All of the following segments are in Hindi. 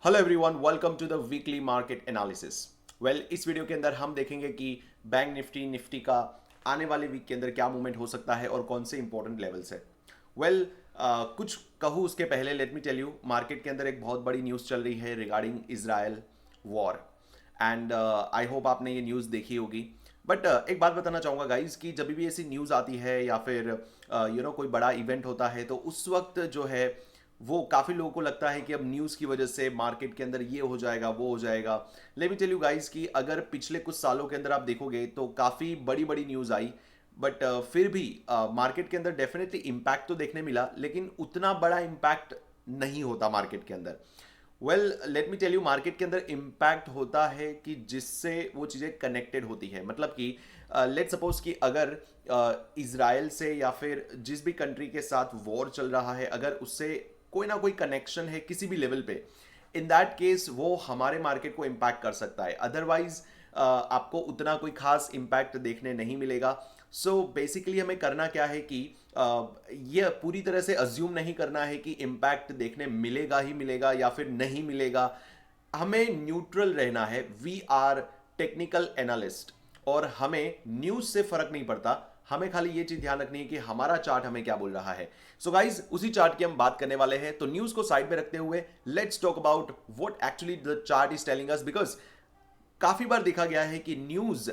Hello everyone, welcome to the weekly market analysis. इस वीडियो के अंदर हम देखेंगे कि बैंक निफ्टी का आने वाले वीक के अंदर क्या मूवमेंट हो सकता है और कौन से इंपॉर्टेंट लेवल्स है। कुछ कहूँ उसके पहले let me tell you, market के अंदर एक बहुत बड़ी न्यूज़ चल रही है regarding Israel war. And I hope आपने ये न्यूज़ देखी होगी। बट एक बात बताना चाहूँगा गाइज कि जब भी ऐसी न्यूज़ आती है या फिर कोई बड़ा इवेंट होता है तो उस वक्त जो है वो काफ़ी लोगों को लगता है कि अब न्यूज़ की वजह से मार्केट के अंदर ये हो जाएगा वो हो जाएगा। Let me tell you guys कि अगर पिछले कुछ सालों के अंदर आप देखोगे तो काफ़ी बड़ी बड़ी न्यूज़ आई। बट फिर भी मार्केट के अंदर डेफिनेटली इम्पैक्ट तो देखने मिला, लेकिन उतना बड़ा इम्पैक्ट नहीं होता मार्केट के अंदर। Let me tell you, market के अंदर इम्पैक्ट होता है कि जिससे वो चीज़ें कनेक्टेड होती है। मतलब कि लेट सपोज कि अगर इसराइल से या फिर जिस भी कंट्री के साथ वॉर चल रहा है, अगर उससे कोई ना कोई कनेक्शन है किसी भी लेवल पे, इन दैट केस वो हमारे मार्केट को इम्पैक्ट कर सकता है। अदरवाइज आपको उतना कोई खास इम्पैक्ट देखने नहीं मिलेगा। सो बेसिकली हमें करना क्या है कि ये पूरी तरह से अज्यूम नहीं करना है कि इम्पैक्ट देखने मिलेगा ही मिलेगा या फिर नहीं मिलेगा। हमें न्यूट्रल रहना है। वी आर टेक्निकल एनालिस्ट और हमें न्यूज से फर्क नहीं पड़ता। हमें खाली ये चीज ध्यान रखनी है कि हमारा चार्ट हमें क्या बोल रहा है। सो गाइज, उसी चार्ट की हम बात करने वाले हैं। तो न्यूज को साइड में रखते हुए let's talk about what actually the chart is telling us. Because काफी बार देखा गया है कि न्यूज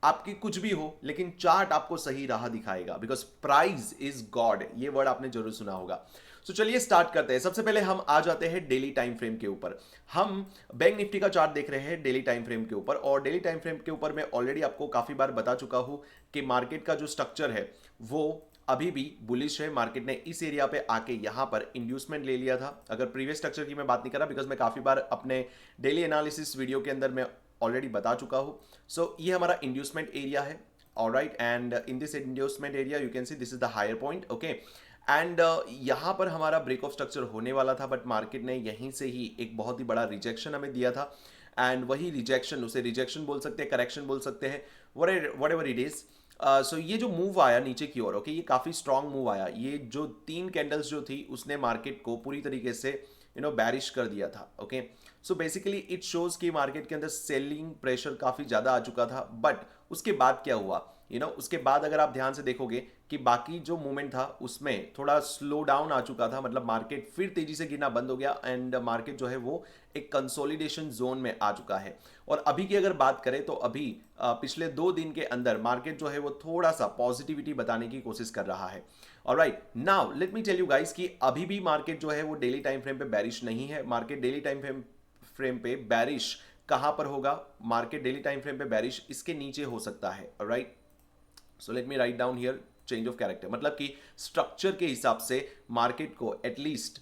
आपकी कुछ भी हो लेकिन चार्ट आपको सही राह दिखाएगा। बिकॉज प्राइज इज गॉड, ये वर्ड आपने जरूर सुना होगा। सो चलिए स्टार्ट करते हैं। सबसे पहले हम आ जाते हैं डेली टाइम फ्रेम के ऊपर। हम बैंक निफ्टी का चार्ट देख रहे हैं डेली टाइम फ्रेम के ऊपर, और डेली टाइम फ्रेम के ऊपर मैं ऑलरेडी आपको काफी बार बता चुका हूं कि मार्केट का जो स्ट्रक्चर है वो अभी भी बुलिश है। मार्केट ने इस एरिया पे आके यहां पर इंड्यूसमेंट ले लिया था। अगर प्रीवियस स्ट्रक्चर की मैं बात नहीं कर रहा, बिकॉज मैं काफी बार अपने डेली एनालिसिस वीडियो के अंदर मैं ऑलरेडी बता चुका हूं। सो ये हमारा इंड्यूसमेंट एरिया है। Alright, and in this inducement area you can see this is the higher point. Okay, and यहां पर हमारा ब्रेक ऑफ स्ट्रक्चर होने वाला था, बट मार्केट ने यहीं से ही एक बहुत ही बड़ा रिजेक्शन हमें दिया था। एंड वही रिजेक्शन, उसे रिजेक्शन बोल सकते हैं, करेक्शन बोल सकते हैं, वट एवर इट इज। सो ये जो मूव आया नीचे की ओर, ओके, ये काफी स्ट्रांग मूव आया। ये जो तीन कैंडल्स जो थी उसने मार्केट को पूरी तरीके से बैरिश कर दिया था। Okay, so basically it shows कि मार्केट के अंदर सेलिंग प्रेशर काफी ज्यादा आ चुका था। बट उसके बाद क्या हुआ, उसके बाद अगर आप ध्यान से देखोगे कि बाकी जो मूवमेंट था उसमें थोड़ा स्लो डाउन आ चुका था। मतलब मार्केट फिर तेजी से गिरना बंद हो गया एंड मार्केट जो है वो एक कंसोलिडेशन जोन में आ चुका है। और अभी की अगर बात करें तो अभी पिछले 2 दिन के अंदर मार्केट जो है वो थोड़ा सा पॉजिटिविटी बताने की कोशिश कर रहा है। Alright, now let me tell you guys कि अभी भी मार्केट जो है वो डेली टाइम फ्रेम पे बैरिश नहीं है। मार्केट डेली टाइम फ्रेम पे बैरिश कहां पर होगा? मार्केट डेली टाइम फ्रेम पे बैरिश इसके नीचे हो सकता है। Alright, so let me write down here change of character. मतलब कि स्ट्रक्चर के हिसाब से मार्केट को एटलीस्ट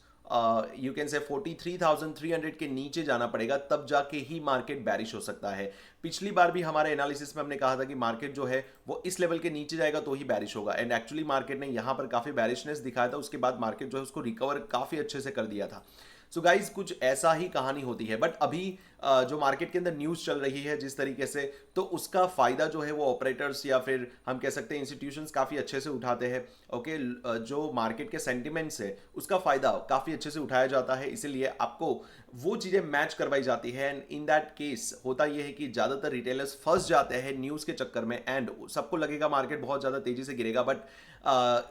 यू कैन से 43,300 के नीचे जाना पड़ेगा, तब जाके ही मार्केट बैरिश हो सकता है। पिछली बार भी हमारे एनालिसिस में हमने कहा था कि मार्केट जो है वो इस लेवल के नीचे जाएगा तो ही बैरिश होगा, एंड एक्चुअली मार्केट ने यहां पर काफी बैरिशनेस दिखाया था। उसके बाद मार्केट जो है उसको रिकवर काफी अच्छे से कर दिया था। सो गाइज, कुछ ऐसा ही कहानी होती है। बट अभी जो मार्केट के अंदर न्यूज चल रही है जिस तरीके से, तो उसका फायदा जो है वो ऑपरेटर्स या फिर हम कह सकते हैं इंस्टीट्यूशंस काफी अच्छे से उठाते हैं। ओके, जो मार्केट के सेंटिमेंट्स है उसका फायदा काफी अच्छे से उठाया जाता है, इसीलिए आपको वो चीजें मैच करवाई जाती है। एंड इन दैट केस होता यह है कि ज्यादातर रिटेलर्स फंस जाते हैं न्यूज के चक्कर में, एंड सबको लगेगा मार्केट बहुत ज्यादा तेजी से गिरेगा, बट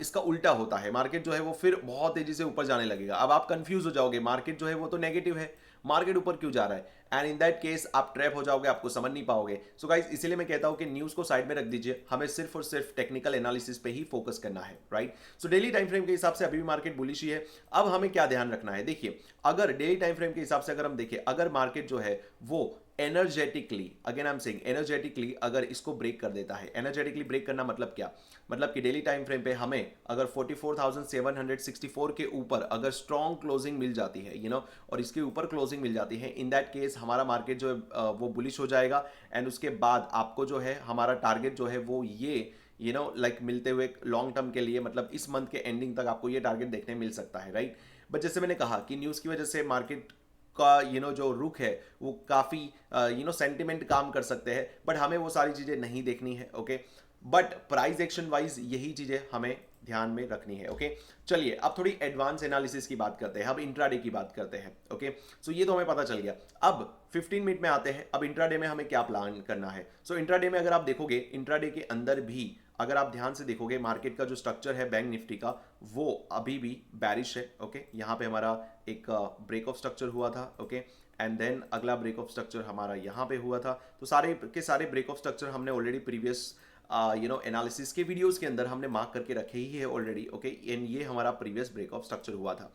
इसका उल्टा होता है। मार्केट जो है वो फिर बहुत तेजी से ऊपर जाने लगेगा। अब आप कंफ्यूज हो जाओगे, मार्केट जो है वो तो नेगेटिव है, मार्केट ऊपर क्यों जा रहा है? एंड इन दैट केस आप ट्रैप हो जाओगे, आपको समझ नहीं पाओगे। सो गाइस, इसीलिए मैं कहता हूं कि न्यूज को साइड में रख दीजिए, हमें सिर्फ और सिर्फ टेक्निकल एनालिसिस पे ही फोकस करना है। Right, so daily time frame के हिसाब से अभी भी मार्केट बुलिश ही है। अब हमें क्या ध्यान रखना है, देखिए, अगर डेली टाइम फ्रेम के हिसाब से अगर हम देखें, अगर मार्केट जो है वो energetically, again I am saying energetically, अगर इसको ब्रेक कर देता है। एनर्जेटिकली ब्रेक करना मतलब क्या? मतलब कि डेली टाइम फ्रेम पे हमें अगर 44,764 के ऊपर अगर स्ट्रॉन्ग क्लोजिंग मिल जाती है, और इसके ऊपर क्लोजिंग मिल जाती है, इन दैट केस हमारा मार्केट जो है वो बुलिश हो जाएगा। एंड उसके बाद आपको जो है हमारा टारगेट जो है वो ये लाइक मिलते हुए लॉन्ग टर्म के लिए, मतलब इस मंथ के एंडिंग तक आपको ये टारगेट देखने मिल सकता है। राइट, बट जैसे मैंने कहा कि न्यूज़ की वजह से मार्केट का जो रुख है वो काफ़ी सेंटिमेंट काम कर सकते हैं, बट हमें वो सारी चीज़ें नहीं देखनी है। Okay, but price action wise यही चीज़ें हमें ध्यान में रखनी है। ओके, चलिए अब थोड़ी एडवांस एनालिसिस की बात करते हैं, अब इंट्राडे की बात करते हैं। ओके, सो ये तो हमें पता चल गया। अब 15 मिनट में आते हैं, अब इंट्राडे में हमें क्या प्लान करना है। सो इंट्राडे में अगर आप देखोगे, इंट्राडे के अंदर भी अगर आप ध्यान से देखोगे मार्केट का जो स्ट्रक्चर है बैंक निफ्टी का, वो अभी भी बैरिश है। ओके, यहाँ पे हमारा एक ब्रेक ऑफ स्ट्रक्चर हुआ था। ओके, एंड देन अगला ब्रेक ऑफ स्ट्रक्चर हमारा यहाँ पे हुआ था। तो सारे के सारे ब्रेक ऑफ स्ट्रक्चर हमने ऑलरेडी प्रीवियस एनालिसिस के वीडियोस के अंदर हमने मार्क करके रखे ही है ऑलरेडी। ओके, एंड ये हमारा प्रीवियस ब्रेक ऑफ स्ट्रक्चर हुआ था।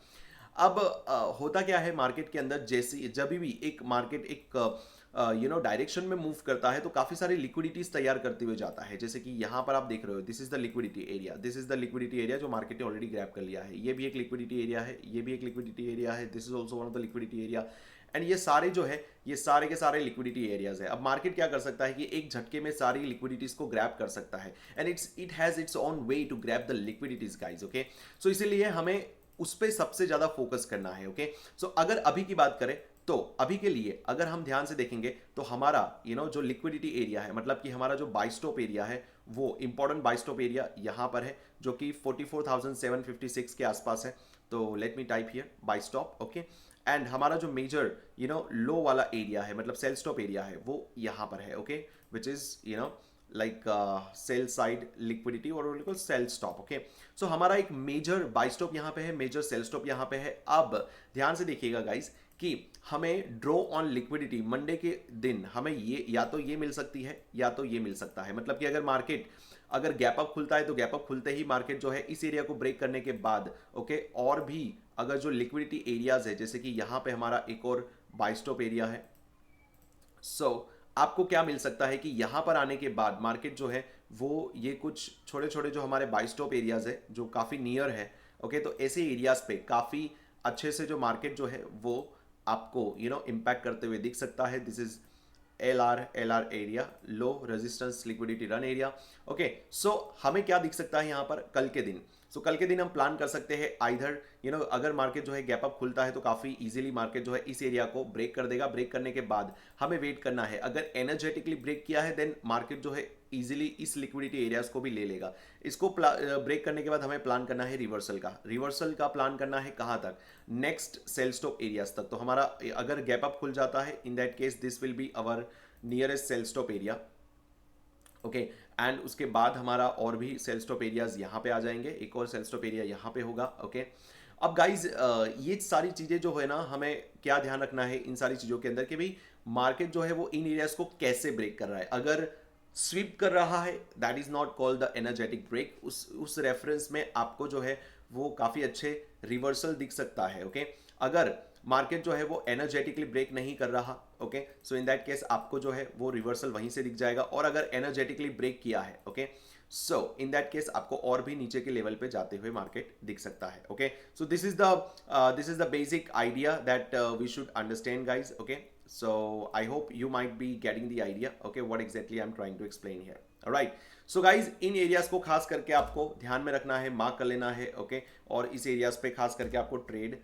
अब होता क्या है मार्केट के अंदर, जैसे जब भी एक मार्केट एक डायरेक्शन में मूव करता है तो काफी सारी लिक्विडिटीज तैयार करते हुए जाता है। जैसे कि यहाँ पर आप देख रहे हो, this is the liquidity area, this is the liquidity area जो मार्केट ने ऑलरेडी ग्रैब कर लिया है। ये भी एक लिक्विडिटी एरिया है, ये भी एक लिक्विडिटी एरिया है, this is also one of the liquidity area. And ये सारे जो है, ये सारे के सारे लिक्विडिटी एरियाज है। अब मार्केट क्या कर सकता है कि एक झटके में सारी लिक्विडिटीज को ग्रैब कर सकता है, and it has its own way to grab the liquidities guys. Okay, so इसीलिए हमें उस पर सबसे ज्यादा फोकस करना है। ओके, सो अगर अभी की बात करें तो अभी के लिए अगर हम ध्यान से देखेंगे तो हमारा जो लिक्विडिटी एरिया है, मतलब कि हमारा जो बाई स्टॉप एरिया है, वो इंपॉर्टेंट बाई स्टॉप एरिया यहाँ पर है, जो कि 44,756 के आसपास है। तो let me type here by stop. Okay, and हमारा जो मेजर लो वाला एरिया है, मतलब सेल स्टॉप एरिया है, वो यहाँ पर है। Okay, which is like sell side liquidity और सेल स्टॉप। ओके, सो हमारा एक मेजर बाई स्टॉप यहाँ पे है, मेजर सेल स्टॉप यहाँ पे है। अब ध्यान से देखिएगा गाइस कि हमें ड्रॉ ऑन लिक्विडिटी मंडे के दिन हमें ये या तो ये मिल सकती है या तो ये मिल सकता है। मतलब कि अगर मार्केट अगर गैप अप खुलता है तो गैप अप खुलते ही मार्केट जो है इस एरिया को ब्रेक करने के बाद, ओके, और भी अगर जो लिक्विडिटी एरियाज है, जैसे कि यहाँ पे हमारा एक और बाई स्टॉप एरिया है, सो आपको क्या मिल सकता है कि यहां पर आने के बाद मार्केट जो है वो ये कुछ छोटे छोटे जो हमारे बाई स्टॉप एरियाज है जो काफी नियर है। ओके, तो ऐसे एरियाज पे काफी अच्छे से जो मार्केट जो है वो आपको इम्पैक्ट करते हुए दिख सकता है। This is L R area, low resistance liquidity run area. Okay, so हमें क्या दिख सकता है यहाँ पर कल के दिन। सो कल के दिन हम प्लान कर सकते हैं आइधर अगर मार्केट जो है गैप अप खुलता है तो काफी इजीली मार्केट जो है इस एरिया को ब्रेक कर देगा। ब्रेक करने के बाद हमें वेट करना है, अगर एनर्जेटिकली ब्रेक किया है देन मार्केट जो है इजीली इस लिक्विडिटी एरियाज को भी ले लेगा। इसको ब्रेक करने के बाद हमें प्लान करना है रिवर्सल का प्लान करना है कहाँ तक, नेक्स्ट सेल स्टॉप एरियाज तक। तो हमारा अगर गैप अप खुल जाता है, in that case this will be our nearest sell stop area. Okay, and उसके बाद हमारा और भी सेल स्टॉप एरियाज यहाँ पे आ जाएंगे, एक और सेल स्टॉप एरिया यहाँ पे होगा। ओके, अब गाइज ये सारी चीजें जो है ना, हमें क्या ध्यान रखना है इन सारी चीजों के अंदर कि भाई मार्केट जो है वो इन एरियाज को कैसे ब्रेक कर रहा है। अगर स्वीप कर रहा है, that is not called the energetic break. उस रेफरेंस में आपको जो है वो काफी अच्छे रिवर्सल दिख सकता है। ओके, अगर मार्केट जो है वो एनर्जेटिकली ब्रेक नहीं कर रहा, okay, so in that case आपको जो है वो रिवर्सल वहीं से दिख जाएगा। और अगर एनर्जेटिकली ब्रेक किया है, okay, so in that case आपको और भी नीचे के लेवल पे जाते हुए मार्केट दिख सकता है। Okay, so this is the basic idea that we should understand guys. Okay, so I hope you might be getting the idea, okay, what exactly I'm trying to explain here. Alright, so guys, in areas को खास करके आपको ध्यान में रखना है, मार्क कर लेना है। ओके, और इस एरियाज पे खास करके आपको ट्रेड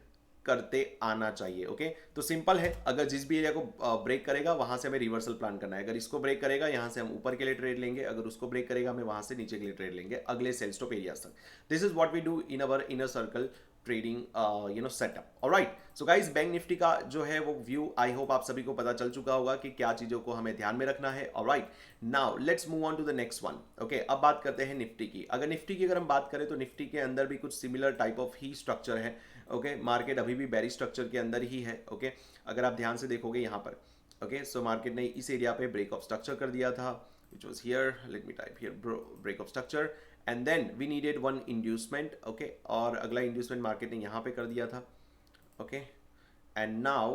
करते आना चाहिए। ओके, तो सिंपल है, अगर जिस भी एरिया को ब्रेक करेगा वहां से हमें रिवर्सल प्लान करना है। अगर इसको ब्रेक करेगा यहाँ से हम ऊपर के लिए ट्रेड लेंगे, अगर उसको ब्रेक करेगा हमें वहां से नीचे के लिए ट्रेड लेंगे अगले सेल स्टॉप एरियाज तक। This is what we do in our inner circle trading setup. Alright, so guys, bank Nifty का जो है वो व्यू आई होप आप सभी को पता चल चुका होगा कि क्या चीजों को हमें ध्यान में रखना है। Alright, now let's move on to the next one. Okay, अब बात करते हैं निफ्टी की। अगर निफ्टी की हम बात करें तो निफ्टी के अंदर भी कुछ similar type of he structure है। ओके, मार्केट अभी भी बेरिश स्ट्रक्चर के अंदर ही है। ओके, अगर आप ध्यान से देखोगे यहाँ पर, ओके, सो मार्केट ने इस एरिया पे ब्रेक ऑफ स्ट्रक्चर कर दिया था, which was here, let me type here, break of structure, and then we needed one inducement, okay, और अगला inducement मार्केट ने यहाँ पे कर दिया था। okay, and now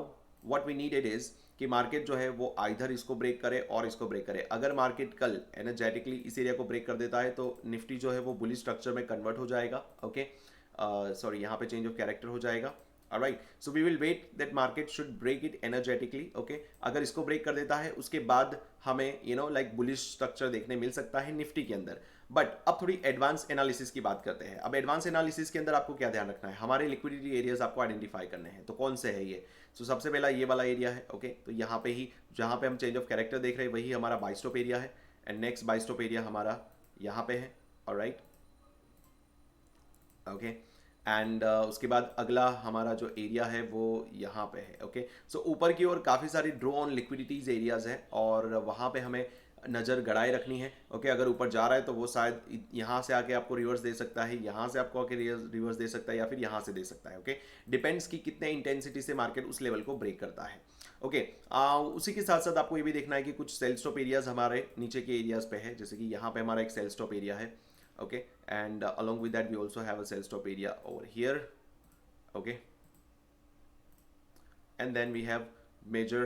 what we needed is कि मार्केट जो है वो आइधर इसको ब्रेक करे और इसको ब्रेक करे। अगर मार्केट कल एनर्जेटिकली इस एरिया को ब्रेक कर देता है तो निफ्टी जो है वो बुलिश स्ट्रक्चर में कन्वर्ट हो जाएगा। ओके, सॉरी, यहाँ पे चेंज ऑफ कैरेक्टर हो जाएगा। Alright, so we will wait that market should break it energetically. Okay, अगर इसको ब्रेक कर देता है उसके बाद हमें लाइक बुलिश स्ट्रक्चर देखने मिल सकता है निफ्टी के अंदर। बट अब थोड़ी एडवांस एनालिसिस की बात करते हैं। अब एडवांस एनालिसिस के अंदर आपको क्या ध्यान रखना है, हमारे लिक्विडिटी एरियाज आपको आइडेंटिफाई करने हैं। तो कौन से है ये? सो सबसे पहला ये वाला एरिया है। ओके, तो यहाँ पे ही जहाँ पे हम चेंज ऑफ कैरेक्टर देख रहे हैं वही हमारा बाई स्टॉप एरिया है, and next by stop area हमारा यहाँ पे है। Alright, okay. एंड उसके बाद अगला हमारा जो एरिया है वो यहाँ पे है। ओके, सो ऊपर की ओर काफ़ी सारी ड्रॉ ऑन लिक्विडिटीज एरियाज है और वहाँ पे हमें नज़र गड़ाए रखनी है। ओके, अगर ऊपर जा रहा है तो वो शायद यहाँ से आके आपको रिवर्स दे सकता है, यहाँ से आपको आके रिवर्स दे सकता है, या फिर यहाँ से दे सकता है। ओके, डिपेंड्स कि कितने इंटेंसिटी से मार्केट उस लेवल को ब्रेक करता है। ओके, उसी के साथ साथ आपको ये भी देखना है कि कुछ सेल स्टॉप एरियाज हमारे नीचे के एरियाज पे है, जैसे कि यहाँ पे हमारा एक सेल स्टॉप एरिया है। Okay, and along with that we also have a sell stop area over here. Okay, and then we have major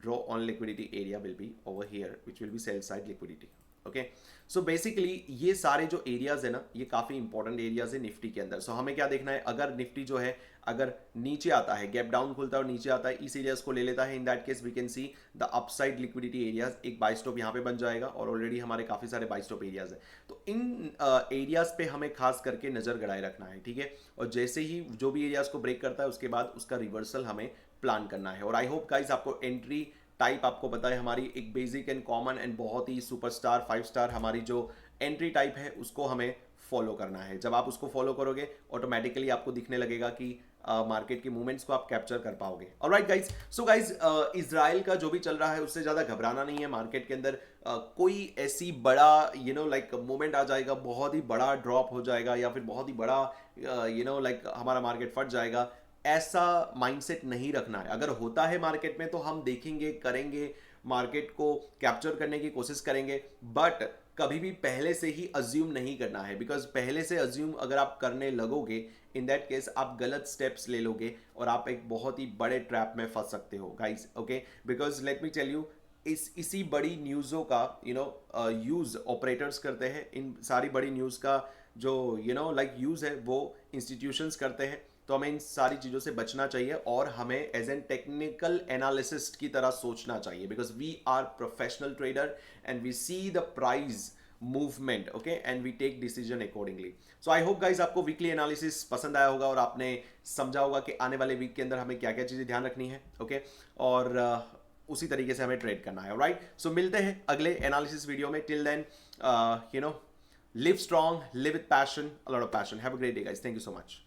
draw on liquidity area will be over here, which will be sell side liquidity. Okay, so basically ये सारे जो एरियाज है ना, ये काफ़ी इंपॉर्टेंट एरियाज है निफ्टी के अंदर। सो हमें क्या देखना है, अगर निफ्टी जो है अगर नीचे आता है, गैप डाउन खुलता है और नीचे आता है, इस एरियाज को ले लेता है, in that case we can see the upside liquidity areas. एक बाई स्टॉप यहाँ पे बन जाएगा और ऑलरेडी हमारे काफ़ी सारे बाई स्टॉप एरियाज है। तो इन एरियाज पे हमें खास करके नज़र गड़ाए रखना है, ठीक है। और जैसे ही जो भी एरियाज को ब्रेक करता है उसके बाद उसका रिवर्सल हमें प्लान करना है। और आई होप गाइस आपको एंट्री टाइप आपको पता है, हमारी एक बेसिक एंड कॉमन एंड बहुत ही सुपरस्टार 5 स्टार हमारी जो एंट्री टाइप है उसको हमें फॉलो करना है। जब आप उसको फॉलो करोगे ऑटोमेटिकली आपको दिखने लगेगा कि मार्केट के मूवमेंट्स को आप कैप्चर कर पाओगे। Alright guys, so guys Israel का जो भी चल रहा है उससे ज़्यादा घबराना नहीं है। मार्केट के अंदर कोई ऐसी बड़ा लाइक मूवमेंट आ जाएगा, बहुत ही बड़ा ड्रॉप हो जाएगा, या फिर बहुत ही बड़ा लाइक हमारा मार्केट फट जाएगा, ऐसा माइंडसेट नहीं रखना है। अगर होता है मार्केट में तो हम देखेंगे, करेंगे, मार्केट को कैप्चर करने की कोशिश करेंगे, बट कभी भी पहले से ही अज्यूम नहीं करना है। बिकॉज पहले से अज्यूम अगर आप करने लगोगे, इन दैट केस आप गलत स्टेप्स ले लोगे और आप एक बहुत ही बड़े ट्रैप में फंस सकते हो guys. Okay, because let me tell you, इसी बड़ी न्यूज़ों का यूज़ ऑपरेटर्स करते हैं। इन सारी बड़ी न्यूज़ का जो लाइक यूज़ है वो इंस्टीट्यूशंस करते हैं। तो हमें इन सारी चीज़ों से बचना चाहिए और हमें एज एन टेक्निकल एनालिसिस्ट की तरह सोचना चाहिए, because we are professional trader and we see the price movement, okay, and we take decision accordingly. So I hope guys आपको वीकली एनालिसिस पसंद आया होगा और आपने समझा होगा कि आने वाले वीक के अंदर हमें क्या क्या चीज़ें ध्यान रखनी है। ओके, और उसी तरीके से हमें ट्रेड करना है। राइट, सो मिलते हैं अगले एनालिसिस वीडियो में। Till then live strong, live with passion, a lot of passion. Have a great day guys, thank you so much.